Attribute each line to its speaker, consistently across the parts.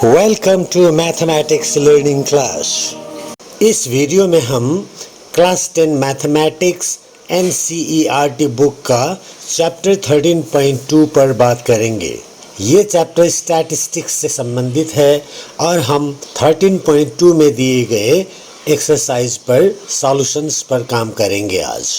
Speaker 1: Welcome to mathematics learning class. इस video में हम क्लास 10 मैथमेटिक्स NCERT बुक का चैप्टर 13.2 पर बात करेंगे। ये चैप्टर स्टैटिस्टिक्स से संबंधित है और हम 13.2 में दिए गए एक्सरसाइज पर सॉल्यूशंस पर काम करेंगे आज।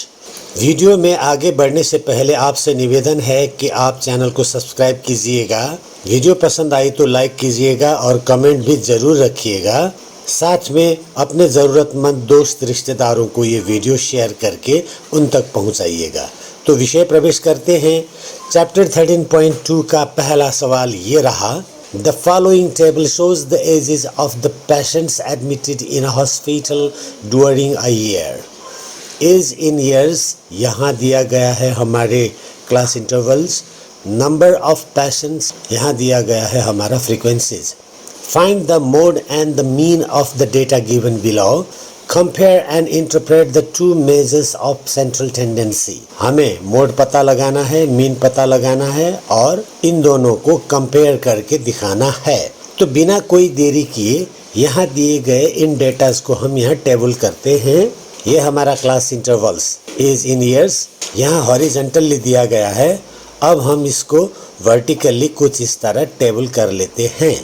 Speaker 1: वीडियो में आगे बढ़ने से पहले आपसे निवेदन है कि आप चैनल को सब्सक्राइब कीजिएगा। वीडियो पसंद आई तो लाइक कीजिएगा और कमेंट भी ज़रूर रखिएगा। साथ में अपने ज़रूरतमंद दोस्त रिश्तेदारों को ये वीडियो शेयर करके उन तक पहुंचाइएगा। तो विषय प्रवेश करते हैं। चैप्टर 13.2 का पहला सवाल ये रहा, the following table shows the ages of the patients admitted in a hospital during a year. Age in years यहाँ दिया गया है हमारे class intervals, number of patients यहाँ दिया गया है हमारा frequencies. Find the mode and the mean of the data given below. Compare and interpret the two measures of central tendency. हमें मोड पता लगाना है, मीन पता लगाना है और इन दोनों को कंपेयर करके दिखाना है। तो बिना कोई देरी किए यहाँ दिए गए इन डेटास को हम यहाँ टेबल करते हैं। ये हमारा class intervals age in years यहाँ हॉरिजॉन्टली दिया गया है। अब हम इसको वर्टिकली कुछ इस तरह टेबल कर लेते हैं।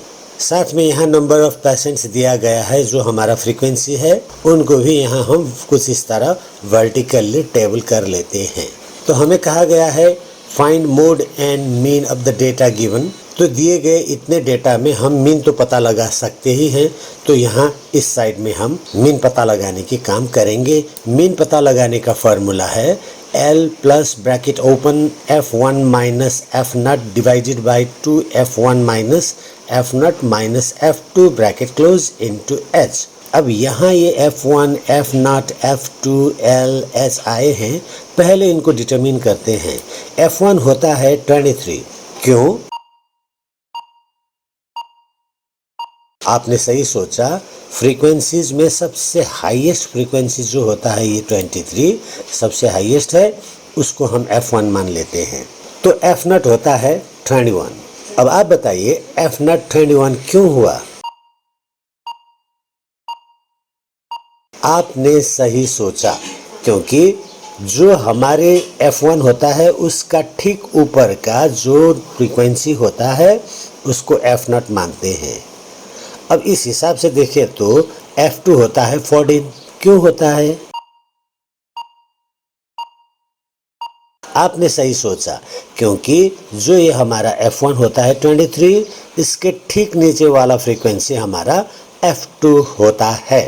Speaker 1: साथ में यहाँ नंबर ऑफ पेशेंट्स दिया गया है, जो हमारा फ्रीक्वेंसी है उनको भी यहाँ हम कुछ इस तरह वर्टिकली टेबल कर लेते हैं। तो हमें कहा गया है find mode and mean of the data given. तो दिए गए इतने डेटा में हम मीन तो पता लगा सकते ही हैं, तो यहाँ इस साइड में हम मीन पता लगाने की काम करेंगे। मीन पता लगाने का फॉर्मूला है L plus bracket open F1 minus F0 divided by 2 F1 minus F0 minus F2 bracket close into H। अब यहाँ ये F1, F0, F2, L, H आए हैं। पहले इनको डिटरमिन करते हैं। F1 होता है 23। क्यों? आपने सही सोचा, फ्रीक्वेंसीज में सबसे हाईएस्ट फ्रीक्वेंसी जो होता है ये 23 सबसे हाईएस्ट है, उसको हम F1 मान लेते हैं। तो F0 होता है 21। अब आप बताइए F0 21 क्यों हुआ? आपने सही सोचा, क्योंकि जो हमारे F1 होता है उसका ठीक ऊपर का जो फ्रीक्वेंसी होता है उसको F0 मानते हैं। अब इस हिसाब से देखें तो F2 होता है 14। क्यों होता है? आपने सही सोचा, क्योंकि जो ये हमारा F1 होता है 23, इसके ठीक नीचे वाला फ्रीक्वेंसी हमारा F2 होता है।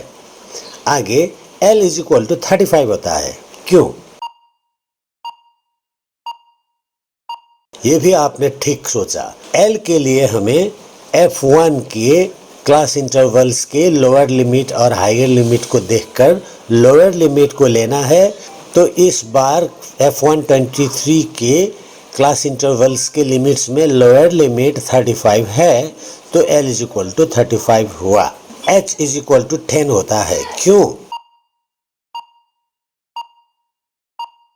Speaker 1: आगे L इज इक्वल टू 35 होता है। क्यों? ये भी आपने ठीक सोचा। L के लिए हमें F1 के क्लास इंटरवल्स के लोअर लिमिट और हायर लिमिट को देखकर लोअर लिमिट को लेना है। तो इस बार F1 23 के क्लास इंटरवल्स के लिमिट्स में लोअर लिमिट 35 है, तो L इज इक्वल टू 35 हुआ। H इज इक्वल टू 10 होता है। क्यों?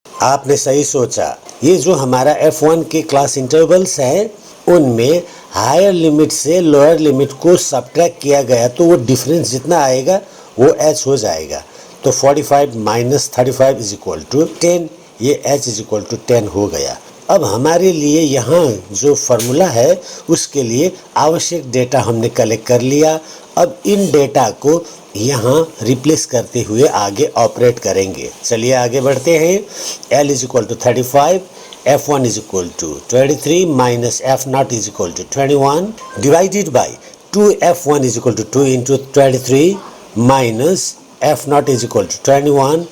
Speaker 1: आपने सही सोचा। ये जो हमारा F1 के क्लास इंटरवल्स है उनमें हायर लिमिट से लोअर लिमिट को सब्ट्रैक्ट किया गया, तो वो डिफरेंस जितना आएगा वो H हो जाएगा। तो 45 माइनस 35 इज इक्वल टू 10, ये H इज इक्वल टू 10 हो गया। अब हमारे लिए यहाँ जो फार्मूला है उसके लिए आवश्यक डेटा हमने कलेक्ट कर लिया। अब इन डेटा को यहाँ रिप्लेस करते हुए आगे ऑपरेट करेंगे। चलिए आगे बढ़ते हैं। L is equal to 35, F1 is equal to 23 minus F0 is equal to 21 divided by 2 F1 is equal to 2 into 23 minus F0 is equal to 21,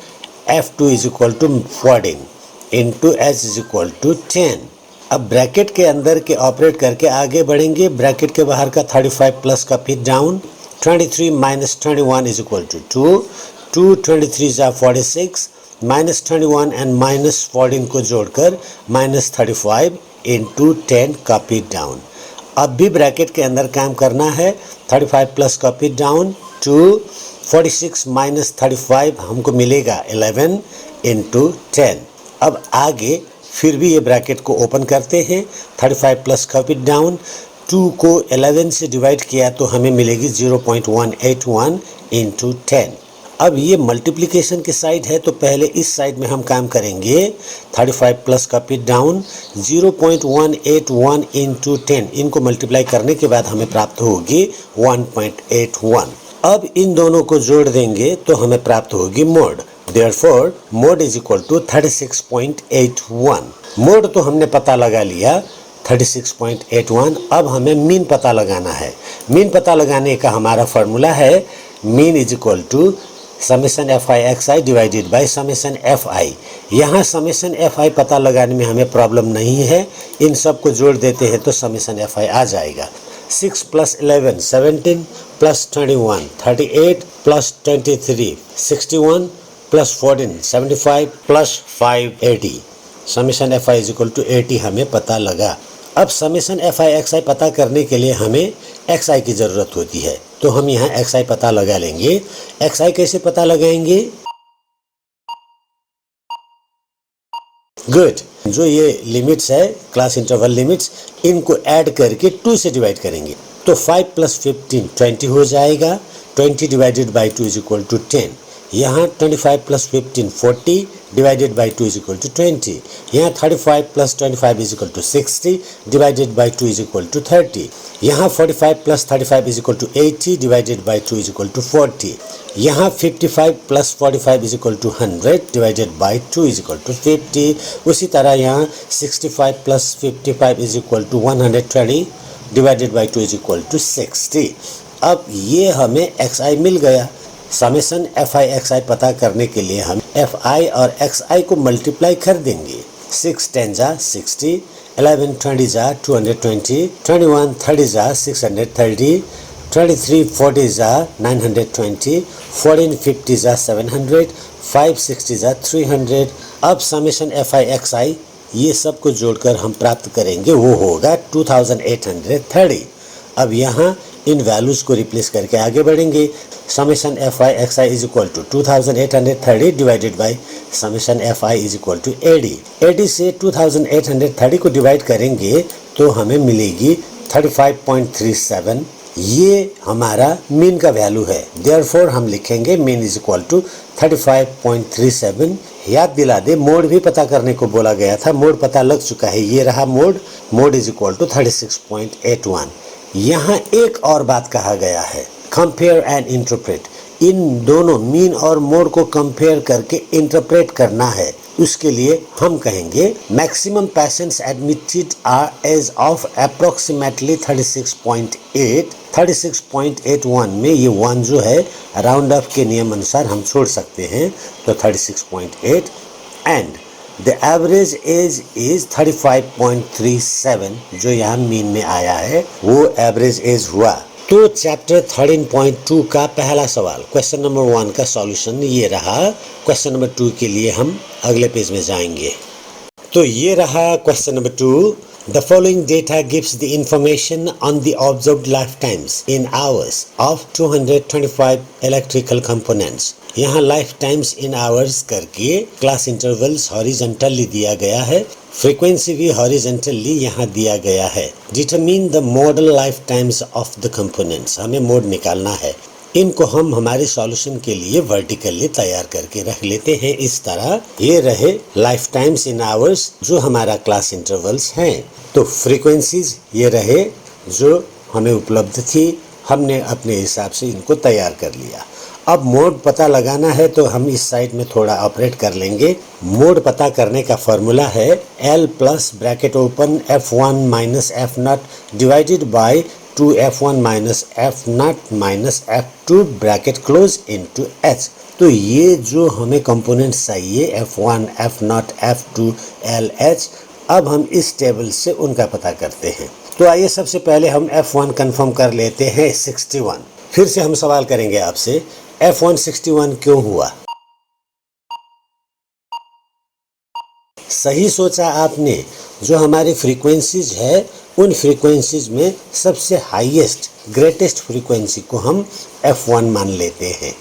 Speaker 1: F2 is equal to 14 into H is equal to 10। अब bracket के अंदर के operate करके आगे बढ़ेंगे। Bracket के बाहर का 35 प्लस का फिर down. 23 minus 21 is equal to 2, 2 23 are 46, minus 21 and minus 14 को जोड़कर माइनस 35 इंटू 10 कॉपी डाउन। अब भी ब्रैकेट के अंदर काम करना है। 35 plus copy down to 46 minus 35 हमको मिलेगा 11 इंटू 10। अब आगे फिर भी ये ब्रैकेट को ओपन करते हैं। 35 प्लस कॉपी डाउन 2 को 11 से डिवाइड किया तो हमें मिलेगी 0.181 इंटू 10। अब ये मल्टीप्लिकेशन की साइड है तो पहले इस साइड में हम काम करेंगे। 35 प्लस का पिट डाउन 0.181 इंटू 10, इनको मल्टीप्लाई करने के बाद हमें प्राप्त होगी 1.81। अब इन दोनों को जोड़ देंगे तो हमें प्राप्त होगी mode. Therefore, mode is equal to 36.81। Mode तो हमने पता लगा लिया 36.81। अब हमें मीन पता लगाना है। मीन पता लगाने का हमारा फॉर्मूला है mean is equal to summation F I X I divided by summation F I. यहाँ समेशन एफ आई पता लगाने में हमें प्रॉब्लम नहीं है, इन सब को जोड़ देते हैं तो समेशन एफ आई आ जाएगा। 6 plus 11 17 plus 21 38 plus 23 61 plus 14 75 plus 5 80। Summation F I is equal to 80 हमें पता लगा। अब summation F I X I पता करने के लिए हमें एक्स आई की ज़रूरत होती है, तो हम यहाँ एक्स आई पता लगा लेंगे। एक्स आई कैसे पता लगाएंगे? गुड, जो ये लिमिट्स है क्लास इंटरवल लिमिट्स, इनको ऐड करके 2 से डिवाइड करेंगे तो 5 प्लस 15 20 हो जाएगा। 20 divided by 2 is equal to 10। यहाँ 25 plus 15 40 divided by 2 is equal to 20। यहाँ 35 plus 25 is equal to 60 divided by 2 is equal to 30। यहाँ 45 plus 35 is equal to 80 divided by 2 is equal to 40। यहाँ 55 plus 45 is equal to 100 divided by 2 is equal to 50। उसी तरह यहाँ 65 plus 55 is equal to 120 divided by 2 is equal to 60। अब ये हमें X I मिल गया। Summation F I X I पता करने के लिए हम एफ आई और एक्स आई को मल्टीप्लाई कर देंगे। 6 10 जा 60, 11 20 जा 220, 21 30 जा 630, 23 40 जा 920, 14 50 जा 700, 5 60 जा 300। अब समेशन एफ आई एक्स आई ये सब को जोड़कर हम प्राप्त करेंगे, वो होगा 2830। अब यहाँ इन वैल्यूज़ को रिप्लेस करके आगे बढ़ेंगे। Summation F I X I is equal to 2830 divided by summation F I is equal to 80। 80 से 2830 को डिवाइड करेंगे तो हमें मिलेगी 35.37। ये हमारा मीन का वैल्यू है। देयरफॉर हम लिखेंगे मीन इज इक्वल टू 35.37। याद दिला दे, मोड भी पता करने को बोला गया था, मोड पता लग चुका है, ये रहा mode. Mode is equal to 36.81। यहाँ एक और बात कहा गया है, कंपेयर एंड इंटरप्रेट। इन दोनों मीन और मोड को कंपेयर करके इंटरप्रेट करना है। उसके लिए हम कहेंगे maximum patients admitted are age of approximately 36.8। 36.81 में ये 1 जो है राउंड ऑफ के नियम अनुसार हम छोड़ सकते हैं, तो 36.8 and the average age is 35.37। जो यहाँ मीन में आया है वो एवरेज एज हुआ। तो चैप्टर 13.2 का पहला सवाल क्वेश्चन नंबर 1 का सॉल्यूशन ये रहा। क्वेश्चन नंबर 2 के लिए हम अगले पेज में जाएंगे। तो ये रहा question number 2। The following data gives the information on the observed lifetimes in hours of 225 electrical components। यहाँ लाइफ टाइम्स इन आवर्स करके क्लास इंटरवल्स हॉरिजॉन्टली दिया गया है, फ्रीक्वेंसी भी हॉरिजॉन्टली यहाँ दिया गया है। Determine the model life times of the components, हमें मोड निकालना है। इनको हम हमारे सॉल्यूशन के लिए वर्टिकली तैयार करके रख लेते हैं इस तरह। ये रहे लाइफ टाइम्स इन आवर्स जो हमारा क्लास इंटरवल्स हैं। तो फ्रीक्वेंसीज ये रहे जो हमें उपलब्ध थी, हमने अपने हिसाब से इनको तैयार कर लिया। अब मोड पता लगाना है तो हम इस साइड में थोड़ा ऑपरेट कर लेंगे। मोड पता करने का फॉर्मूला है L plus bracket open F1 minus F0 divided by 2F1 minus F0 minus F2 bracket close into H। तो ये जो हमें कंपोनेंट्स चाहिए F1, F0, F2, LH, अब हम इस टेबल से उनका पता करते हैं। तो आइए सबसे पहले हम F1 कंफर्म कर लेते हैं 61। फिर से हम सवाल करेंगे आपसे F1 61 क्यों हुआ? सही सोचा आपने। जो हमारी फ्रीक्वेंसीज है उन फ्रीक्वेंसीज में सबसे हाईएस्ट ग्रेटेस्ट फ्रीक्वेंसी को हम F1 मान लेते हैं।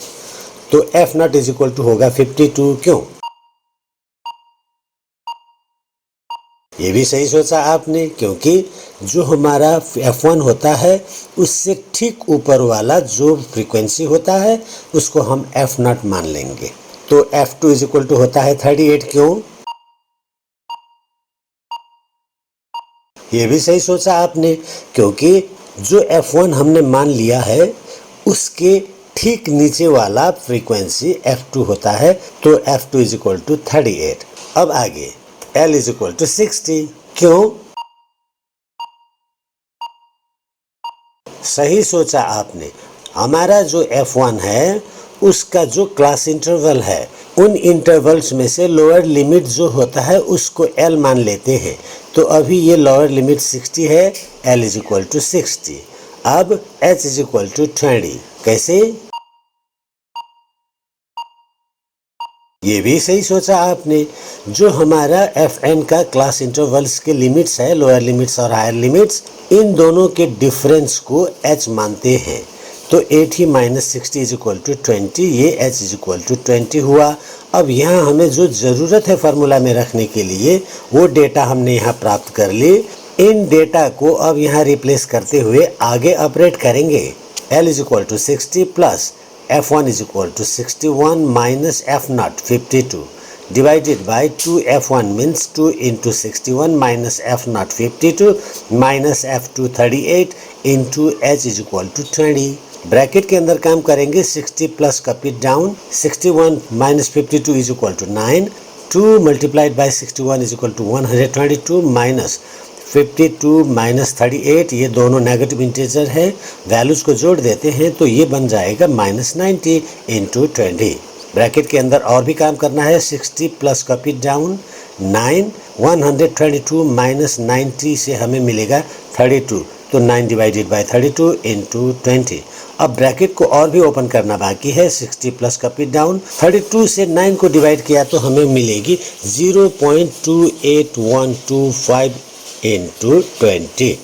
Speaker 1: तो F0 इज इक्वल टू होगा 52। क्यों? ये भी सही सोचा आपने, क्योंकि जो हमारा F1 होता है उससे ठीक ऊपर वाला जो फ्रीक्वेंसी होता है उसको हम F0 मान लेंगे। तो F2 इज इक्वल टू होता है 38। क्यों? ये भी सही सोचा आपने, क्योंकि जो F1 हमने मान लिया है उसके ठीक नीचे वाला फ्रीक्वेंसी F2 होता है, तो F2 इज इक्वल टू 38। अब आगे L इज इक्वल टू 60। क्यों? सही सोचा आपने, हमारा जो F1 है उसका जो क्लास इंटरवल है उन इंटरवल्स में से लोअर लिमिट जो होता है उसको L मान लेते हैं। तो अभी ये लोअर लिमिट 60 है, L इज इक्वल टू 60। अब H इज इक्वल टू 20। कैसे? ये भी सही सोचा आपने, जो हमारा Fn का क्लास इंटरवल्स के लिमिट्स है, लोअर लिमिट्स और हायर लिमिट्स, इन दोनों के डिफरेंस को H मानते हैं। तो 80 माइनस 60 इज इक्वल टू 20, ये H इज इक्वल टू 20 हुआ। अब यहाँ हमें जो ज़रूरत है फार्मूला में रखने के लिए वो डेटा हमने यहाँ प्राप्त कर ली। इन डेटा को अब यहाँ रिप्लेस करते हुए आगे ऑपरेट करेंगे। L is equal to 60 plus F1 is equal to 61 minus F0 52 divided by 2F1 means 2 into 61 minus F0 52 minus F2 38 into H is equal to 20। Bracket के अंदर काम करेंगे, 60 plus cup it down, 61 minus 52 is equal to 9, 2 multiplied by 61 is equal to 122 minus 52 minus 38, ये दोनों negative integer है, values को जोड़ देते हैं तो ये बन जाएगा माइनस 90 इंटू 20। ब्रैकेट के अंदर और भी काम करना है, 60 plus cup it down 9, 122 minus 90 से हमें मिलेगा 32, तो 9 डिवाइडेड बाय 32 इंटू 20। अब ब्रैकेट को और भी ओपन करना बाकी है, 60 प्लस कप इट डाउन, 32 से 9 को डिवाइड किया तो हमें मिलेगी 0.28125 इंटू 20।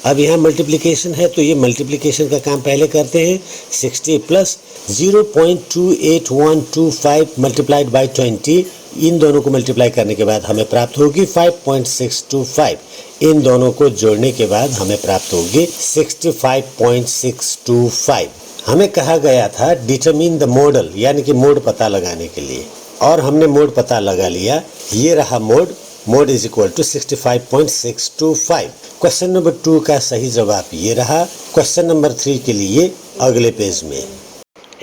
Speaker 1: अब यहाँ मल्टीप्लिकेशन है तो ये मल्टीप्लिकेशन का काम पहले करते हैं। 60 प्लस 0.28125 मल्टीप्लाइड बाई 20, इन दोनों को मल्टीप्लाई करने के बाद हमें प्राप्त होगी 5.625। इन दोनों को जोड़ने के बाद हमें प्राप्त होगी 65.625। हमें कहा गया था डिटरमिन द मॉडल, यानी कि मोड पता लगाने के लिए, और हमने मोड पता लगा लिया। ये रहा mode, mode is equal to 65.625। Question number 2 का सही जवाब ये रहा। क्वेश्चन नंबर 3 के लिए अगले पेज में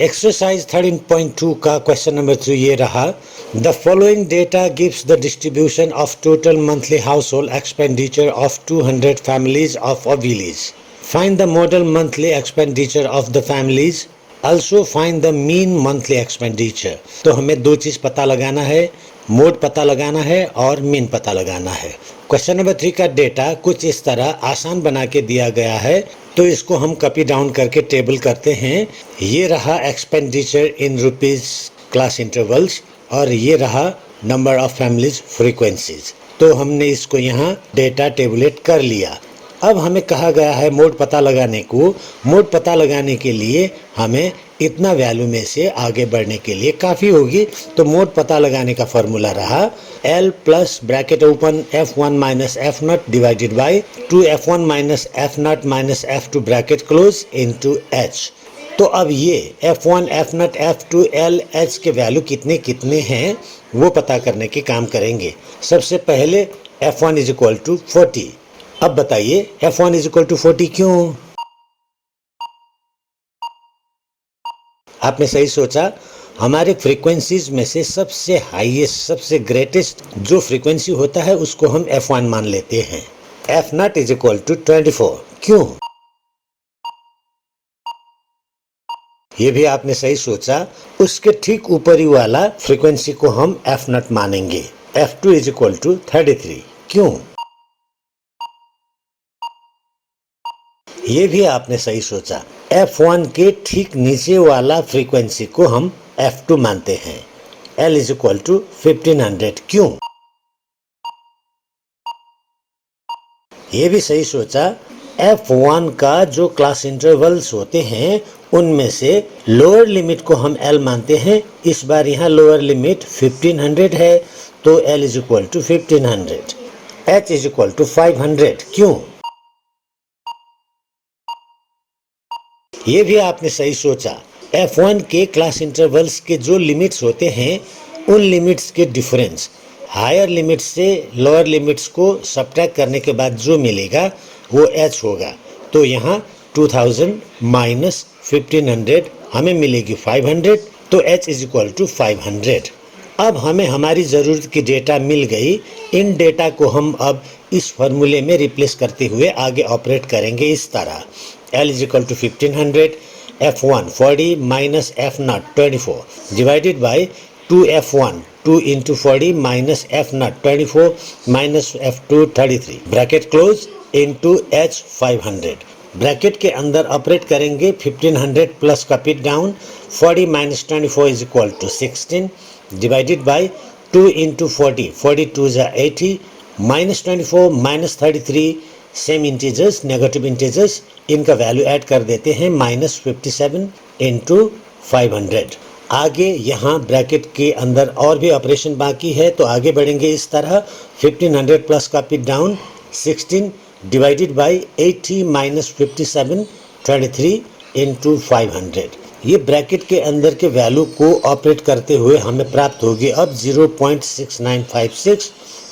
Speaker 1: एक्सरसाइज 13.2 का क्वेश्चन नंबर 3 ये रहा। The following data gives the distribution of total monthly house hold expenditure of 200 families of a village. Find the model monthly expenditure of the families, also find the mean monthly expenditure. तो हमें दो चीज पता लगाना है, mode पता लगाना है और मीन पता लगाना है। क्वेश्चन नंबर 3 का डेटा कुछ इस तरह आसान बना के दिया गया है, तो इसको हम कॉपी डाउन करके टेबल करते हैं। ये रहा expenditure in rupees class intervals, और ये रहा नंबर ऑफ फैमिलीज फ्रीक्वेंसीज। तो हमने इसको यहाँ डेटा टेबुलेट कर लिया। अब हमें कहा गया है मोड पता लगाने को। मोड पता लगाने के लिए हमें इतना वैल्यू में से आगे बढ़ने के लिए काफ़ी होगी। तो मोड पता लगाने का फॉर्मूला रहा L plus bracket open F1 minus F0 divided by 2F1 minus F0 minus F2 bracket close into H। तो अब ये F1, F0, F2, L, H के वैल्यू कितने कितने हैं वो पता करने के काम करेंगे। सबसे पहले F1 इज इक्वल टू 40। अब बताइए F1 इज इक्वल टू 40 क्यों? आपने सही सोचा, हमारे फ्रीक्वेंसीज में से सबसे हाईएस्ट, सबसे ग्रेटेस्ट जो फ्रीक्वेंसी होता है उसको हम F1 मान लेते हैं। F0 इज इक्वल टू 24 क्यों? ये भी आपने सही सोचा, उसके ठीक ऊपरी वाला फ्रीक्वेंसी को हम F0 मानेंगे। F2 इज इक्वल टू 33 क्यों? ये भी आपने सही सोचा, F1 के ठीक नीचे वाला फ्रीक्वेंसी को हम F2 मानते हैं। L इज इक्वल टू 1500 क्यों? ये भी सही सोचा, F1 का जो क्लास इंटरवल्स होते हैं उनमें से लोअर लिमिट को हम L मानते हैं। इस बार यहाँ लोअर लिमिट 1500 है, तो L is equal to 1500। h is equal to 500। क्यों? ये भी आपने सही सोचा। F1 के क्लास इंटरवल्स के जो लिमिट्स होते हैं उन लिमिट्स के डिफरेंस हायर लिमिट्स से लोअर लिमिट्स को सब्ट्रैक्ट करने के बाद जो मिलेगा वो h होगा। तो यहाँ 2000 माइनस 1500 हमें मिलेगी 500, तो h इज इक्वल टू 500। अब हमें हमारी ज़रूरत की डेटा मिल गई। इन डेटा को हम अब इस फॉर्मूले में रिप्लेस करते हुए आगे ऑपरेट करेंगे इस तरह। L is equal to 1500, F1 40 minus F0 24 divided by 2F1 2 into 40 minus F0 24 minus F2 33 bracket close into H 500। Bracket के अंदर ऑपरेट करेंगे 1500 प्लस का पिट डाउन 40 minus 24 is equal to 16 divided by 2 into 40 42 is 80 minus 24 minus 33 same integers negative integers इनका value add कर देते हैं माइनस 57 इंटू 500। आगे यहाँ ब्रैकेट के अंदर और भी ऑपरेशन बाकी है तो आगे बढ़ेंगे इस तरह 1500 प्लस का पिट डाउन 16 डिवाइडेड बाई 80 माइनस 57 23 इंटू 500। ये ब्रैकेट के अंदर के वैल्यू को ऑपरेट करते हुए हमें प्राप्त होगी अब 0.6956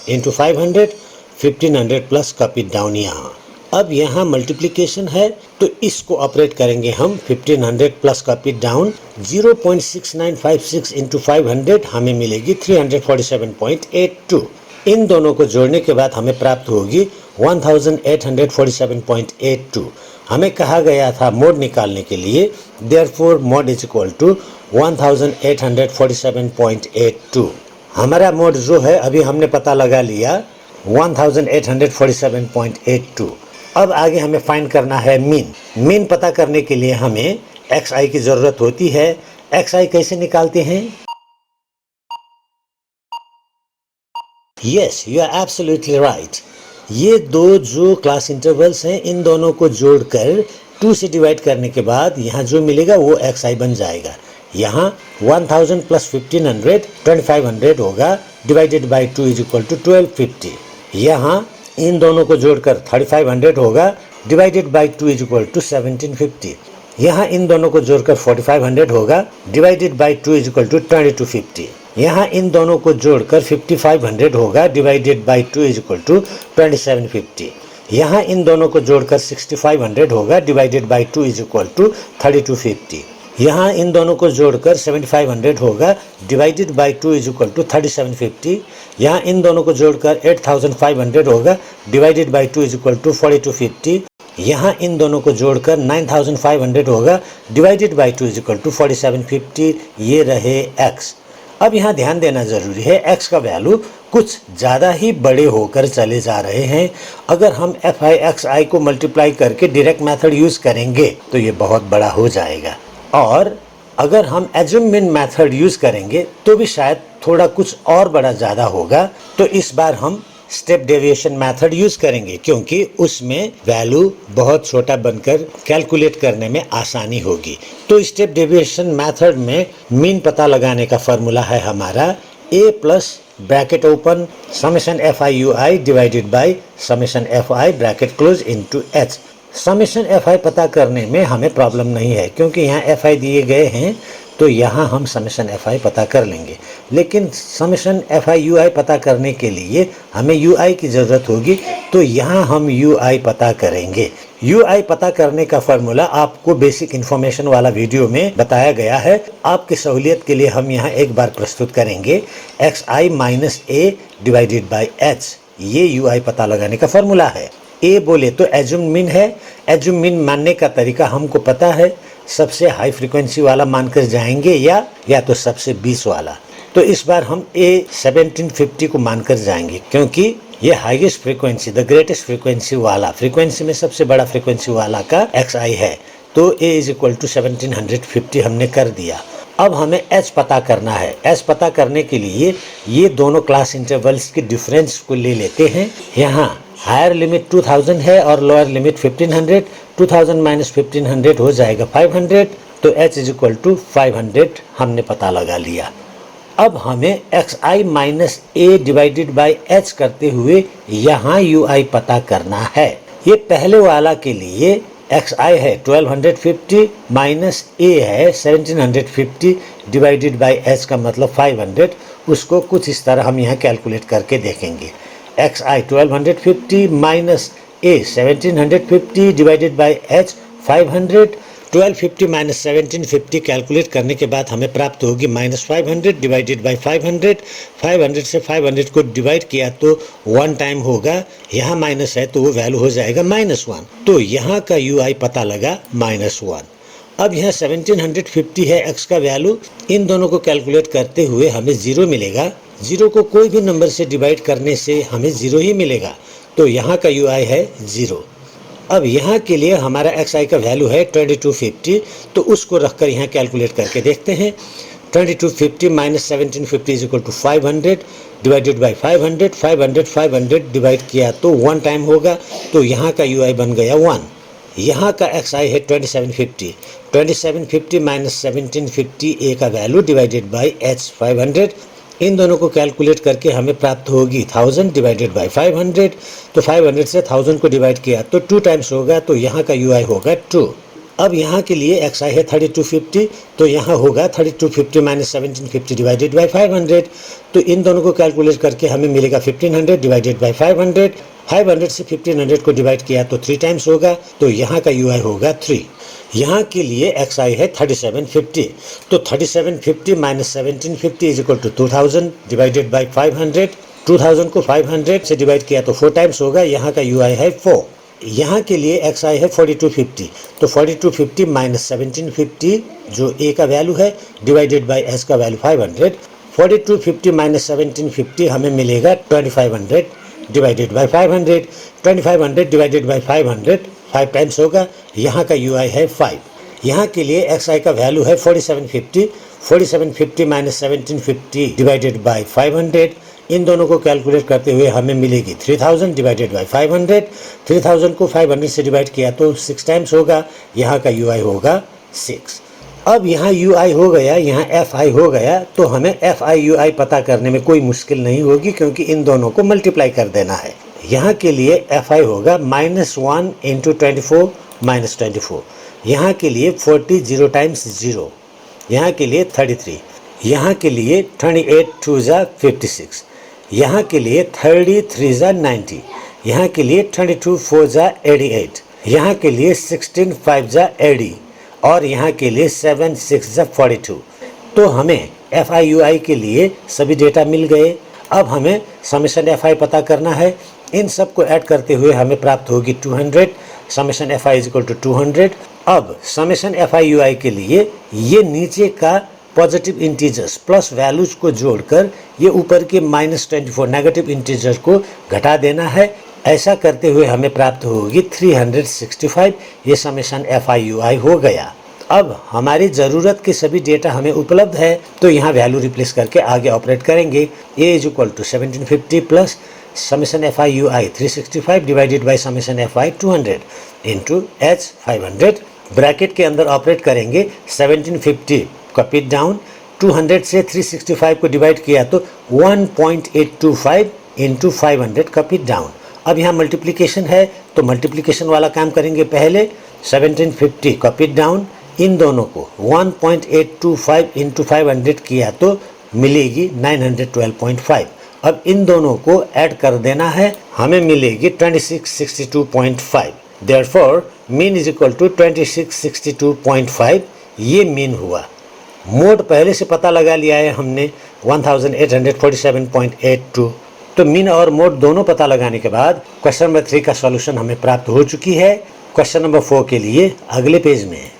Speaker 1: इंटू 500 1500 प्लस का पिट डाउन यहाँ। अब यहाँ मल्टीप्लिकेशन है तो इसको ऑपरेट करेंगे हम 1500 प्लस का पिट डाउन 0.6956 इंटू 500 हमें मिलेगी 347.82। इन दोनों को जोड़ने के बाद हमें प्राप्त होगी 1847.82। हमें कहा गया था मोड निकालने के लिए, therefore mode is equal to 1847.82। हमारा मोड जो है अभी हमने पता लगा लिया 1847.82। अब आगे हमें फाइंड करना है मीन। मीन पता करने के लिए हमें xi की ज़रूरत होती है। xi कैसे निकालते हैं? Yes, you are absolutely right. ये दो जो क्लास इंटरवल्स हैं इन दोनों को जोड़कर 2 से डिवाइड करने के बाद यहाँ जो मिलेगा वो xi बन जाएगा। यहाँ 1000 प्लस 1500 2500 होगा divided by 2 is equal to 1250। यहाँ इन दोनों को जोड़कर 3500 होगा divided by 2 is equal to 1750। यहाँ इन दोनों को जोड़कर 4500 होगा divided by 2 is equal to 2250। यहाँ इन दोनों को जोड़कर 5500 होगा divided by 2 is equal to 2750। यहाँ इन दोनों को जोड़कर 6500 होगा divided by 2 is equal to 3250। यहाँ इन दोनों को जोड़कर 7500 होगा divided by 2 is equal to 3750। यहाँ इन दोनों को जोड़कर 8500 होगा divided by 2 is equal to 4250। यहाँ इन दोनों को जोड़कर 9500 होगा divided by 2 is equal to 4750। ये रहे x। अब यहाँ ध्यान देना ज़रूरी है x का वैल्यू कुछ ज़्यादा ही बड़े होकर चले जा रहे हैं। अगर हम fi xi को मल्टीप्लाई करके डायरेक्ट मेथड यूज़ करेंगे तो ये बहुत बड़ा हो जाएगा, और अगर हम एज्यूम मीन मेथड यूज़ करेंगे तो भी शायद थोड़ा कुछ और बड़ा ज़्यादा होगा। तो इस बार हम स्टेप डेविएशन मेथड यूज़ करेंगे क्योंकि उसमें वैल्यू बहुत छोटा बनकर कैलकुलेट करने में आसानी होगी। तो स्टेप डेविएशन मेथड में मीन पता लगाने का फॉर्मूला है हमारा a plus bracket open summation fi ui divided by summation fi bracket close into h। Summation fi पता करने में हमें प्रॉब्लम नहीं है क्योंकि यहाँ fi दिए गए हैं तो यहाँ हम समेशन fi पता कर लेंगे, लेकिन समेशन fi ui पता करने के लिए हमें ui की ज़रूरत होगी तो यहाँ हम ui पता करेंगे। ui पता करने का फॉर्मूला आपको बेसिक इन्फॉर्मेशन वाला वीडियो में बताया गया है। आपकी सहूलियत के लिए हम यहाँ एक बार प्रस्तुत करेंगे xi minus a divided by h। ये ui पता लगाने का फॉर्मूला है। ए बोले तो एज्यूम मीन है। एज्यूम मीन मानने का तरीका हमको पता है, सबसे हाई फ्रीक्वेंसी वाला मानकर जाएंगे या तो सबसे 20 वाला। तो इस बार हम ए 1750 को मानकर जाएंगे क्योंकि ये highest frequency the greatest frequency वाला फ्रीक्वेंसी में सबसे बड़ा फ्रीक्वेंसी वाला का xi है। तो a इज इक्वल टू 1750 हमने कर दिया। अब हमें h पता करना है। h पता करने के लिए ये दोनों क्लास इंटरवल्स के डिफरेंस को ले लेते हैं। यहाँ हायर लिमिट 2000 है और लोअर लिमिट 1500। 2000 माइनस 1500 हो जाएगा 500। तो h इज इक्वल टू 500 हमने पता लगा लिया। अब हमें xi minus a divided by h करते हुए यहाँ ui पता करना है। ये पहले वाला के लिए xi है 1250 माइनस a है 1750 डिवाइडेड बाई h का मतलब 500। उसको कुछ इस तरह हम यहाँ कैलकुलेट करके देखेंगे। xi 1250 minus a 1750 divided by h 500। 1250 minus 1750 calculate करने के बाद हमें प्राप्त होगी माइनस 500 डिवाइडेड बाई 500। 500 से 500 को डिवाइड किया तो 1 टाइम होगा, यहाँ माइनस है तो वो वैल्यू हो जाएगा -1। तो यहाँ का ui पता लगा -1। अब यहाँ 1750 है x का वैल्यू, इन दोनों को कैलकुलेट करते हुए हमें 0 मिलेगा। 0 को कोई भी नंबर से डिवाइड करने से हमें 0 ही मिलेगा, तो यहाँ का ui है 0। अब यहाँ के लिए हमारा xi का वैल्यू है 2250, तो उसको रखकर यहाँ कैलकुलेट करके देखते हैं। 2250 minus 1750 is equal to 500 divided by 500। 500 divide किया तो 1 टाइम होगा, तो यहाँ का ui बन गया 1। यहाँ का xi है 2750। 2750 माइनस 1750 a का वैल्यू डिवाइडेड बाई h 500। इन दोनों को कैलकुलेट करके हमें प्राप्त होगी 1000 डिवाइडेड बाई 500। तो 500 से 1000 को डिवाइड किया तो 2 टाइम्स होगा, तो यहाँ का ui होगा 2। अब यहाँ के लिए xi है 3250, तो यहाँ होगा 3250 माइनस 1750 डिवाइडेड बाई 500। तो इन दोनों को कैलकुलेट करके हमें मिलेगा 1500 डिवाइडेड बाई 500। 500 से 1500 को डिवाइड किया तो 3 टाइम्स होगा, तो यहाँ का ui होगा 3। यहाँ के लिए xi है 3750, तो 3750 minus 1750 is equal to 2000 divided by 500। 2000 को 500 से डिवाइड किया तो 4 टाइम्स होगा, यहाँ का ui है 4। यहाँ के लिए xi है 4250, तो 4250 माइनस 1750 जो a का वैल्यू है डिवाइडेड बाई h का वैल्यू 500। 4250 माइनस 1750 हमें मिलेगा 2500 divided by 500। 2500 divided by 500 5 times होगा, यहाँ का ui है 5। यहाँ के लिए xi का वैल्यू है 4750। 4750 माइनस 1750 डिवाइडेड बाई 500। इन दोनों को कैलकुलेट करते हुए हमें मिलेगी 3000 डिवाइडेड बाई 500। 3000 को 500 से डिवाइड किया तो 6 टाइम्स होगा, यहाँ का ui होगा 6। अब यहाँ ui हो गया, यहाँ fi हो गया, तो हमें fi ui पता करने में कोई मुश्किल नहीं होगी, क्योंकि इन दोनों को मल्टीप्लाई कर देना है। यहाँ के लिए fi होगा -1 इंटू 24 माइनस 24। यहाँ के लिए 40 0 टाइम्स 0। यहाँ के लिए 33। यहाँ के लिए 28 2 जा 56। यहाँ के लिए 33 जा 90। यहाँ के लिए 22 4 जा 88। यहाँ के लिए 16 5 जा 80 और यहाँ के लिए 7 6 जा 42। तो हमें fi ui के लिए सभी डेटा मिल गए। अब हमें समेशन fi पता करना है। इन सब को ऐड करते हुए हमें प्राप्त होगी 200। Summation fi is equal to 200। अब समेशन fi ui के लिए ये नीचे का पॉजिटिव इंटीजर्स प्लस वैल्यूज को जोड़कर ये ऊपर के -24 नेगेटिव इंटीजर को घटा देना है। ऐसा करते हुए हमें प्राप्त होगी 365। ये समेशन fi ui हो गया। अब हमारी ज़रूरत के सभी डेटा हमें उपलब्ध है, तो यहाँ वैल्यू रिप्लेस करके आगे ऑपरेट करेंगे। a is equal to 1750 plus summation fi ui 365 divided by summation fi 200 into h 500। Bracket के अंदर ऑपरेट करेंगे। 1750 का पिट डाउन, 200 से 365 को डिवाइड किया तो 1.825 इंटू 500 का पिट डाउन। अब यहाँ मल्टीप्लिकेशन है, तो मल्टीप्लिकेशन वाला काम करेंगे पहले। 1750 का पिट डाउन, इन दोनों को 1.825 इंटू 500 किया तो मिलेगी 912.5। अब इन दोनों को ऐड कर देना है, हमें मिलेगी 2662.5। Therefore mean is equal to 2662.5। ये मीन हुआ। मोड पहले से पता लगा लिया है हमने 1847.82। तो मीन और मोड दोनों पता लगाने के बाद क्वेश्चन नंबर 3 का सॉल्यूशन हमें प्राप्त हो चुकी है। क्वेश्चन नंबर 4 के लिए अगले पेज में।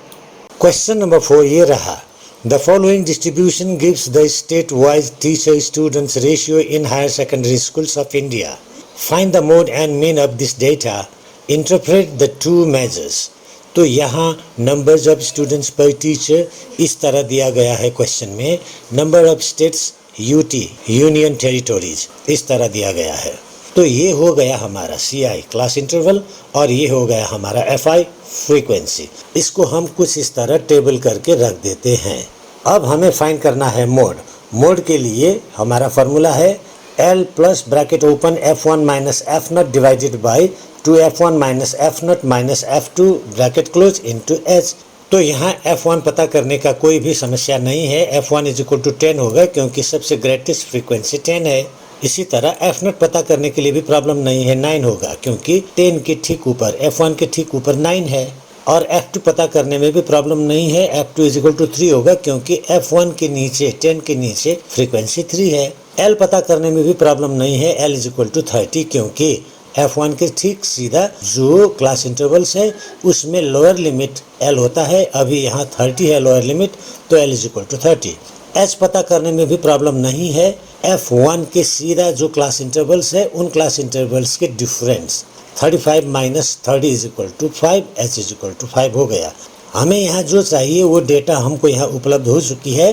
Speaker 1: क्वेश्चन नंबर 4 ये रहा। The following distribution gives the state-wise teacher-students ratio in higher secondary schools of India. Find the mode and mean of this data. Interpret the two measures. तो यहाँ numbers of students पर teacher इस तरह दिया गया है क्वेश्चन में। Number of states UT union territories इस तरह दिया गया है। तो ये हो गया हमारा CI क्लास इंटरवल और ये हो गया हमारा FI फ्रीक्वेंसी। इसको हम कुछ इस तरह टेबल करके रख देते हैं। अब हमें फाइंड करना है मोड। मोड के लिए हमारा फॉर्मूला है L plus bracket open F1 minus F not divided by 2F1 minus F not minus F2 bracket close into H। तो यहाँ F1 पता करने का कोई भी समस्या नहीं है। F1 इज इक्वल टू 10 होगा क्योंकि सबसे ग्रेटेस्ट फ्रीक्वेंसी 10 है। इसी तरह F0 पता करने के लिए भी प्रॉब्लम नहीं है, 9 होगा क्योंकि 10 के ठीक ऊपर F1 के ठीक ऊपर 9 है। और F2 पता करने में भी प्रॉब्लम नहीं है, F2 इज इक्वल टू 3 होगा क्योंकि F1 के नीचे 10 के नीचे फ्रीक्वेंसी 3 है। L पता करने में भी प्रॉब्लम नहीं है, L इज इक्वल टू 30 क्योंकि F1 के ठीक सीधा जो क्लास इंटरवल्स है उसमें लोअर लिमिट L होता है। अभी यहाँ 30 है लोअर लिमिट, तो L is equal to 30। H पता करने में भी प्रॉब्लम नहीं है, F1 के सीधा जो क्लास इंटरवल्स है उन क्लास इंटरवल्स के difference 35 minus 30 is equal to 5, H is equal to 5 हो गया। हमें यहाँ जो चाहिए वो डेटा हमको यहाँ उपलब्ध हो चुकी है।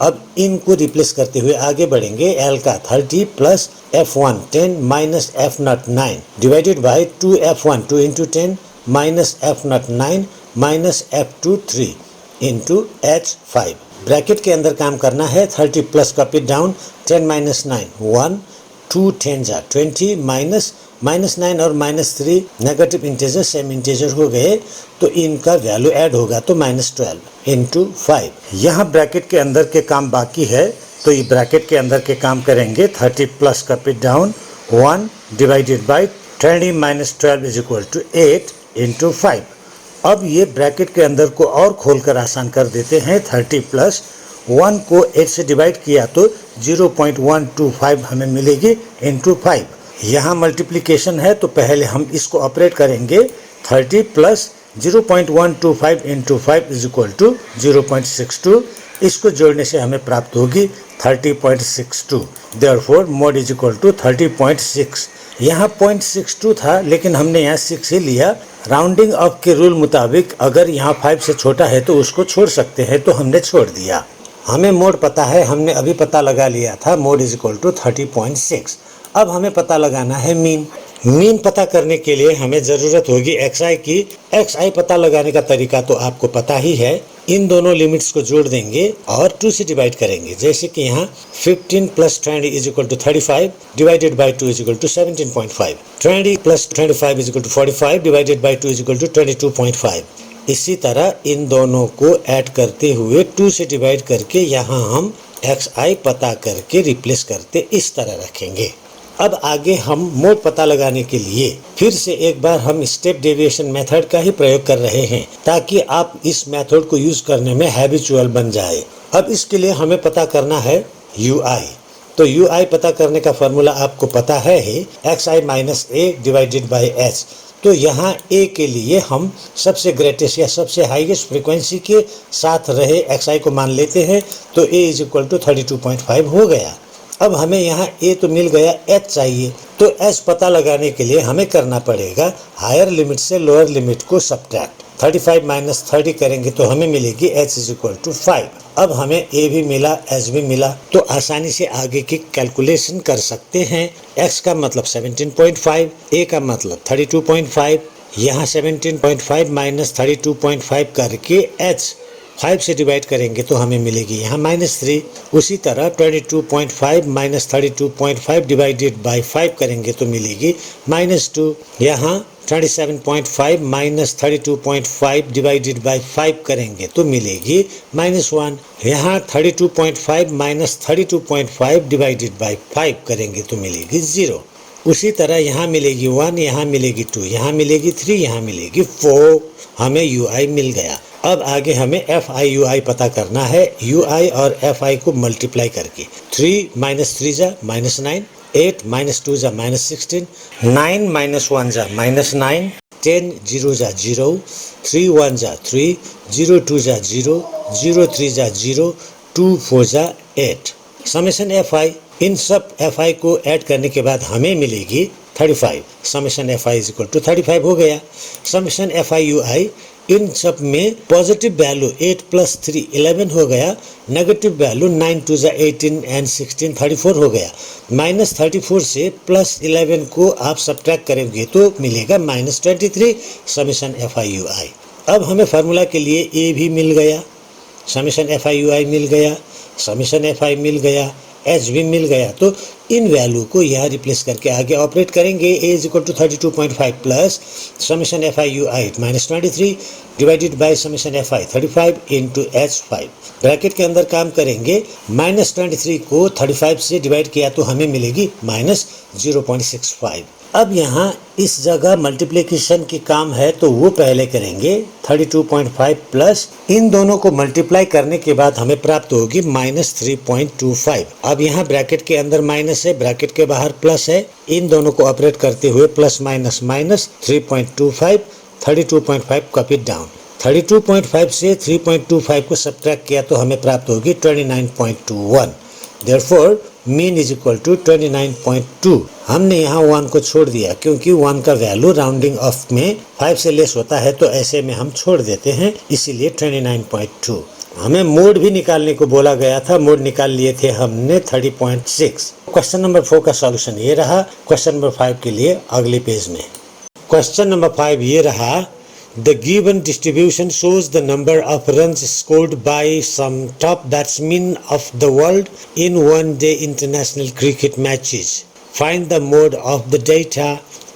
Speaker 1: अब इनको रिप्लेस करते हुए आगे बढ़ेंगे। L का 30 plus F1 10 minus F0 9 divided by 2F1 2 into 10 minus F0 9 minus F2 3 into H 5। Bracket के अंदर काम करना है। 30 प्लस कॉपी डाउन 10 माइनस 9 1 2 10 जा 20 माइनस -9 और -3 नेगेटिव इंटीजर सेम इंटीजर हो गए, तो इनका वैल्यू ऐड होगा तो -12 इंटू 5। यहाँ ब्रैकेट के अंदर के काम बाकी है, तो ये ब्रैकेट के अंदर के काम करेंगे। 30 plus copy down 1 divided by 20 minus 12 is equal to 8 into 5। अब ये ब्रैकेट के अंदर को और खोलकर आसान कर देते हैं। 30 प्लस 1 को 8 से डिवाइड किया तो 0.125 हमें मिलेगी इंटू 5। यहाँ मल्टीप्लिकेशन है तो पहले हम इसको ऑपरेट करेंगे। 30 plus 0.125 into 5 is equal to 0.62। इसको जोड़ने से हमें प्राप्त होगी 30.62। Therefore mode is equal to 30.6। यहाँ 0.62 था लेकिन हमने यहाँ 6 ही लिया। राउंडिंग ऑफ के रूल मुताबिक अगर यहाँ 5 से छोटा है तो उसको छोड़ सकते हैं, तो हमने छोड़ दिया। हमें मोड पता है, हमने अभी पता लगा लिया था। Mode is equal to 30.6। अब हमें पता लगाना है मीन। मीन पता करने के लिए हमें ज़रूरत होगी XI की। XI पता लगाने का तरीका तो आपको पता ही है। इन दोनों लिमिट्स को जोड़ देंगे और 2 से डिवाइड करेंगे। जैसे कि यहाँ 15 plus 20 is equal to 35 divided by 2 is equal to 17.5। 20 plus 25 is equal to 45 divided by 2 is equal to 22.5। इसी तरह इन दोनों को ऐड करते हुए 2 से डिवाइड करके यहाँ हम XI पता करके रिप्लेस करते इस तरह रखेंगे। अब आगे हम मोड पता लगाने के लिए फिर से एक बार हम स्टेप डेविएशन मेथड का ही प्रयोग कर रहे हैं, ताकि आप इस मेथड को यूज करने में हैबिचुअल बन जाए। अब इसके लिए हमें पता करना है UI। तो UI पता करने का फॉर्मूला आपको पता है ही, XI minus A divided by H। तो यहाँ A के लिए हम सबसे ग्रेटेस्ट या सबसे हाईएस्ट फ्रीक्वेंसी के साथ रहे XI को मान लेते हैं, तो A इज इक्वल टू 32.5 हो गया। अब हमें यहाँ A तो मिल गया, H चाहिए। तो H पता लगाने के लिए हमें करना पड़ेगा हायर लिमिट से लोअर लिमिट को सब्ट्रैक्ट। 35 माइनस 30 करेंगे तो हमें मिलेगी H इज इक्वल टू 5। अब हमें A भी मिला, H भी मिला, तो आसानी से आगे की कैलकुलेशन कर सकते हैं। X का मतलब 17.5, A का मतलब 32.5। यहाँ 17.5 माइनस 32.5 करके H 5 से डिवाइड करेंगे तो हमें मिलेगी यहाँ -3। उसी तरह 22.5 माइनस 32.5 डिवाइडेड बाई 5 करेंगे तो मिलेगी -2। यहाँ 27.5 माइनस 32.5 डिवाइडेड बाई 5 करेंगे तो मिलेगी -1। यहाँ 32.5 माइनस 32.5 डिवाइडेड बाई 5 करेंगे तो मिलेगी 0। उसी तरह यहाँ मिलेगी 1, यहाँ मिलेगी 2, यहाँ मिलेगी 3, यहाँ मिलेगी 4। हमें UI मिल गया। अब आगे हमें FI/UI पता करना है। UI और FI को मल्टीप्लाई करके 3 माइनस 3 जा -9, 8 माइनस 2 जा -16, 9 माइनस 1 जा -9, 10 0 जा 0, 3 1 जा 3, 0 2 जा 0, 0 3 जा 0, 2 4 जा 8। समेशन FI, इन सब FI को ऐड करने के बाद हमें मिलेगी 35। Summation FI is equal to 35 हो गया। समेशन FI/UI, इन सब में पॉजिटिव वैल्यू 8 प्लस 3 11 हो गया, नेगेटिव वैल्यू 9 2 जा 18 एंड 16 34 हो गया। -34 से +11 को आप सब्ट्रैक्ट करेंगे तो मिलेगा -23। Summation FI/UI। अब हमें फार्मूला के लिए A भी मिल गया, समेशन FI/UI मिल गया। समीशन एफ आई मिल गया, एच भी मिल गया। तो इन वैल्यू को यहाँ रिप्लेस करके आगे ऑपरेट करेंगे। A is equal to 32.5 plus summation F I U 8 minus 23 divided by summation F I 35 into H 5। Bracket के अंदर काम करेंगे, माइनस 23 को 35 से डिवाइड किया तो हमें मिलेगी माइनस 0.65। अब यहाँ इस जगह मल्टीप्लिकेशन की काम है तो वो पहले करेंगे। 32.5 प्लस इन दोनों को मल्टीप्लाई करने के बाद हमें प्राप्त होगी माइनस 3.25। अब यहाँ ब्रैकेट के अंदर माइनस है, ब्रैकेट के बाहर प्लस है। इन दोनों को ऑपरेट करते हुए plus minus minus 3.25, 32.5 copy down. 32.5 से 3.25 को सब्ट्रैक्ट किया तो हमें प्राप्त होगी 29.21। Therefore mean is equal to 29.2। हमने यहाँ 1 को छोड़ दिया क्योंकि 1 का वैल्यू राउंडिंग ऑफ में 5 से लेस होता है, तो ऐसे में हम छोड़ देते हैं, इसीलिए 29.2। हमें मोड भी निकालने को बोला गया था, मोड निकाल लिए थे हमने 30.6। क्वेश्चन नंबर 4 का सॉल्यूशन ये रहा। क्वेश्चन नंबर 5 के लिए अगले पेज में। क्वेश्चन नंबर 5 ये रहा। The given distribution shows the number of runs scored by some top batsmen of the world in one-day international cricket matches. Find the mode of the data.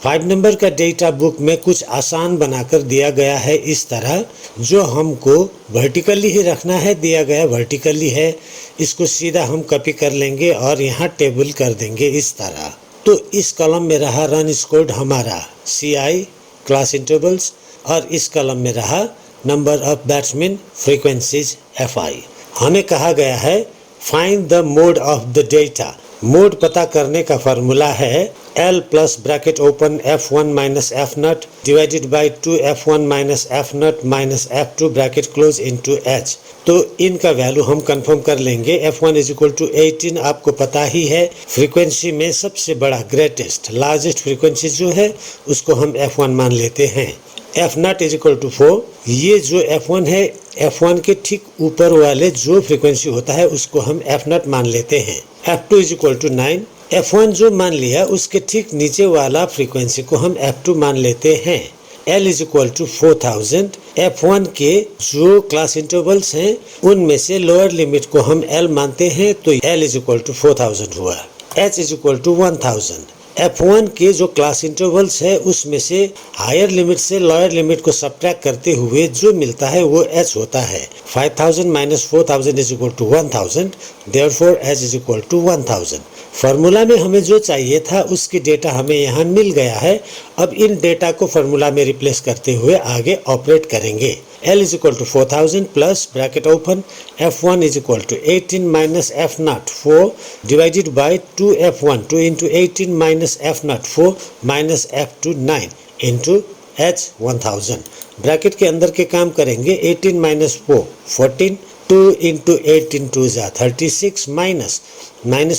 Speaker 1: 5 number का data book में कुछ आसान बनाकर दिया गया है इस तरह, जो हमको वर्टिकली ही रखना है, दिया गया वर्टिकली है। इसको सीधा हम कॉपी कर लेंगे और यहाँ टेबल कर देंगे इस तरह। तो इस कॉलम में रहा रन स्कोर्ड हमारा CI क्लास इंटरवल्स, और इस कॉलम में रहा number of batsman frequencies FI। हमें कहा गया है find the mode of the data. Mode पता करने का फॉर्मूला है L plus bracket open F1 minus F0 divided by 2F1 minus F0 minus F2 bracket close into H। तो इनका वैल्यू हम कंफर्म कर लेंगे। F1 इज इक्वल टू 18, आपको पता ही है फ्रीक्वेंसी में सबसे बड़ा ग्रेटेस्ट लार्जेस्ट फ्रीक्वेंसी जो है उसको हम F1 मान लेते हैं। F0 इज इक्वल टू 4, ये जो F1 है, F1 के ठीक ऊपर वाले जो फ्रीक्वेंसी होता है उसको हम F0 मान लेते हैं। F2 is equal to 9, F1 जो मान लिया उसके ठीक नीचे वाला फ्रीक्वेंसी को हम F2 मान लेते हैं। L is equal to 4000, F1 के जो क्लास इंटरवल्स हैं उनमें से लोअर लिमिट को हम L मानते हैं, तो L इज इक्वल टू 4000 हुआ। H is equal to 1000, F1 के जो क्लास इंटरवल्स है उसमें से हायर लिमिट से लोअर लिमिट को सब्ट्रैक्ट करते हुए जो मिलता है वो H होता है। 5000 minus 4000 is equal to 1000, therefore H is equal to 1000। Formula में हमें जो चाहिए था उसकी डेटा हमें यहाँ मिल गया है। अब इन डेटा को फार्मूला में रिप्लेस करते हुए आगे ऑपरेट करेंगे। L is equal to 4000 plus bracket open F1 is equal to 18 minus F0 4 divided by 2F1 2 into 18 minus F0 4 minus F2 9 into H 1000। Bracket के अंदर के काम करेंगे। 18 माइनस 4 14, 2 इंटू 18 2 जा 36 माइनस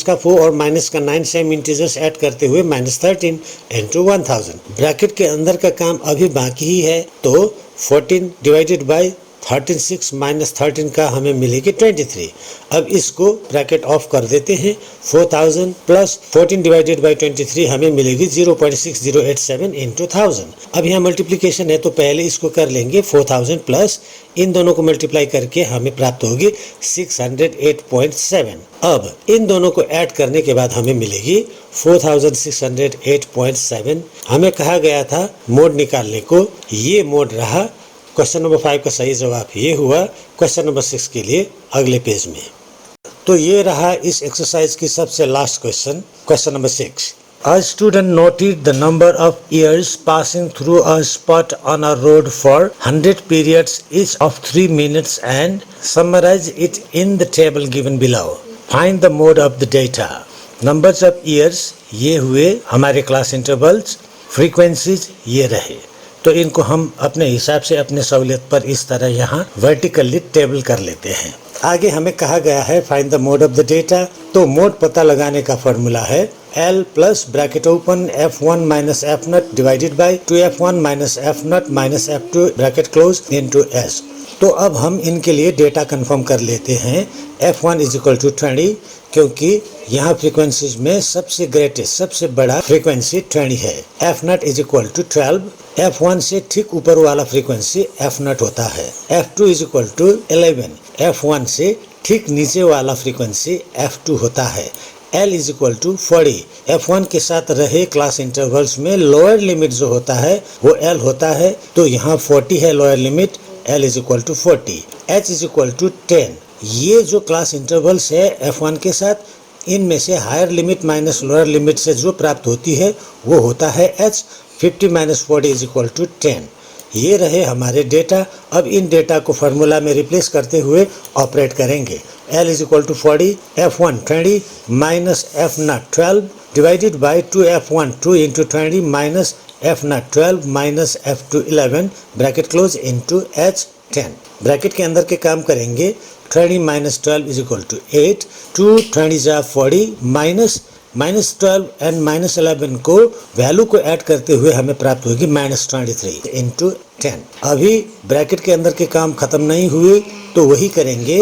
Speaker 1: का 4 और माइनस का 9 सेम इंटीजर्स ऐड करते हुए माइनस 13 इंटू 1000। ब्रैकेट के अंदर का काम अभी बाकी ही है, तो 14 डिवाइडेड बाई 36 माइनस 13 का हमें मिलेगी 23। अब इसको ब्रैकेट ऑफ कर देते हैं। 4000 प्लस 14 डिवाइडेड बाई 23 हमें मिलेगी 0.6087 इंटू 1000। अब यहाँ मल्टीप्लिकेशन है तो पहले इसको कर लेंगे। 4000 प्लस इन दोनों को मल्टीप्लाई करके हमें प्राप्त होगी 608.7। अब इन दोनों को ऐड करने के बाद हमें मिलेगी 4608.7। हमें कहा गया था मोड निकालने को, ये मोड रहा। क्वेश्चन नंबर 5 का सही जवाब ये हुआ। क्वेश्चन नंबर 6 के लिए अगले पेज में। तो ये रहा इस एक्सरसाइज की सबसे last question. Question number 6। A student noted the number of years passing through a spot on a road for 100 periods each of 3 minutes and summarize it in the table given below. Find the mode of the data. Numbers of years ये हुए हमारे class intervals, frequencies ये रहे। तो इनको हम अपने हिसाब से अपने सहूलियत पर इस तरह यहाँ वर्टिकली टेबल कर लेते हैं। आगे हमें कहा गया है find the mode of the data. तो मोड पता लगाने का फॉर्मूला है L plus bracket open F1 minus F0 divided by 2F1 minus F0 minus F2 bracket close into S। तो अब हम इनके लिए डेटा कंफर्म कर लेते हैं। F1 इज इक्वल टू 20, क्योंकि यहाँ फ्रीक्वेंसीज में सबसे ग्रेटेस्ट सबसे बड़ा फ्रीक्वेंसी 20 है। F0 is equal to 12, F1 से ठीक ऊपर वाला फ्रीक्वेंसी F0 होता है। F2 is equal to 11, F1 से ठीक नीचे वाला फ्रीक्वेंसी F2 होता है। L is equal to 40, F1 के साथ रहे क्लास इंटरवल्स में लोअर लिमिट जो होता है वो L होता है, तो यहाँ 40 है lower limit, L is equal to 40। H is equal to 10, ये जो क्लास इंटरवल्स है F1 के साथ, इनमें से higher limit minus lower limit से जो प्राप्त होती है वो होता है H। 50 minus 40 is equal to 10। ये रहे हमारे डेटा। अब इन डेटा को फार्मूला में रिप्लेस करते हुए ऑपरेट करेंगे। L is equal to 40, F1 20 minus F0 12 divided by 2F1 2 into 20 minus F0 12 minus F2 11 bracket close into H 10। Bracket के अंदर के काम करेंगे। 20 minus 12 is equal to 8, 2 20 40 minus 12 and minus 11 को वैल्यू को ऐड करते हुए हमें प्राप्त होगी -23 इंटू 10। अभी ब्रैकेट के अंदर के काम खत्म नहीं हुए तो वही करेंगे।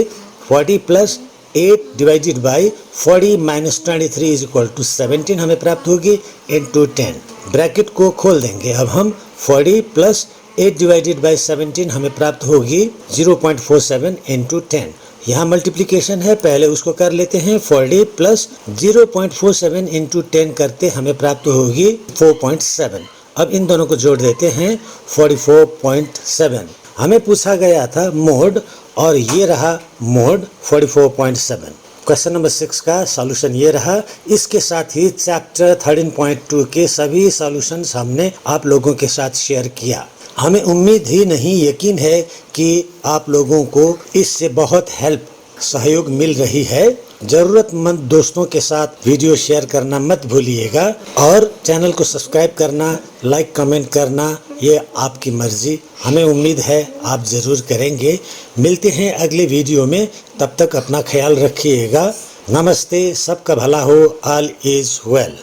Speaker 1: 40 plus 8 divided by 40 minus 23 is equal to 17 हमें प्राप्त होगी इंटू 10। ब्रैकेट को खोल देंगे। अब हम 40 प्लस 8 डिवाइडेड बाई 17 हमें प्राप्त होगी 0.47 इंटू 10। यहाँ मल्टीप्लिकेशन है, पहले उसको कर लेते हैं। 40 प्लस 0.47 इंटू 10 करते हमें प्राप्त होगी 4.7। अब इन दोनों को जोड़ देते हैं 44.7। हमें पूछा गया था मोड, और ये रहा मोड 44.7। क्वेश्चन नंबर 6 का सॉल्यूशन ये रहा। इसके साथ ही चैप्टर 13.2 के सभी सॉल्यूशंस हमने आप लोगों के साथ शेयर किया। हमें उम्मीद ही नहीं, यकीन है कि आप लोगों को इससे बहुत हेल्प, सहयोग मिल रही है। ज़रूरतमंद दोस्तों के साथ वीडियो शेयर करना मत भूलिएगा, और चैनल को सब्सक्राइब करना, लाइक कमेंट करना ये आपकी मर्जी। हमें उम्मीद है आप ज़रूर करेंगे। मिलते हैं अगले वीडियो में, तब तक अपना ख्याल रखिएगा। नमस्ते, सबका भला हो। All is well.